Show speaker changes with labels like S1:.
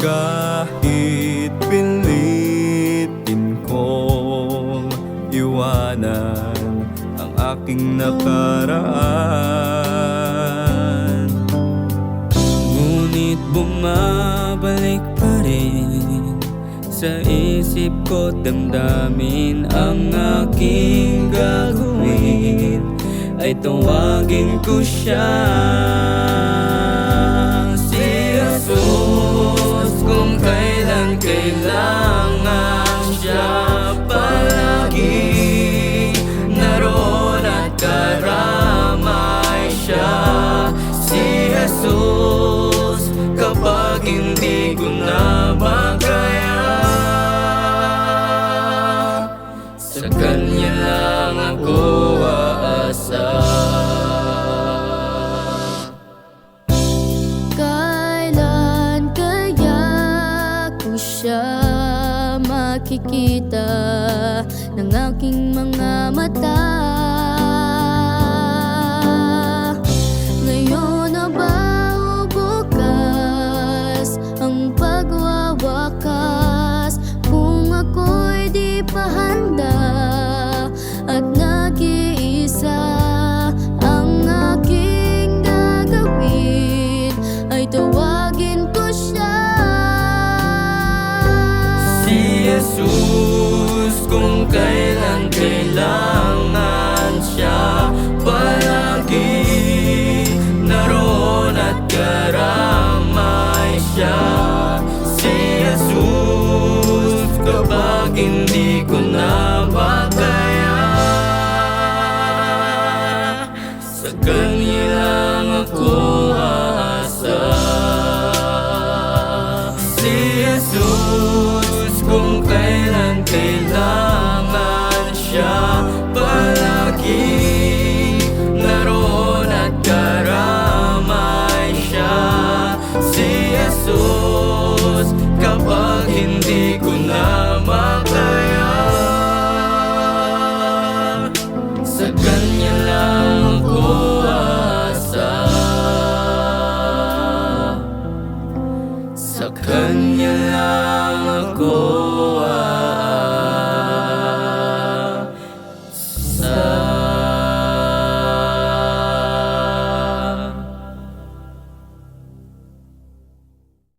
S1: Kahit pilitin kong iwanan ang aking nakaraan, ngunit bumabalik pa rin sa isip ko, damdamin ang aking gagawin ay tawagin ko siya, si Jesus. Kung kailan kailangan siya, palagi naroon at karamay siya, si Jesus. Kapag hindi ko na makaya, sa Kanya lang ako aasa.
S2: Kailan kaya ko siya makikita ng aking mga mata? Ngayon na ba o bukas ang pagwawakas? Kung ako'y di pa handa at nag-iisa, ang aking gagawin ay tawagin ko siya,
S1: Si Jesus. Kung kailan kailangan siya, palagi naroon at karamay siya, si Jesus. Kapag hindi ko na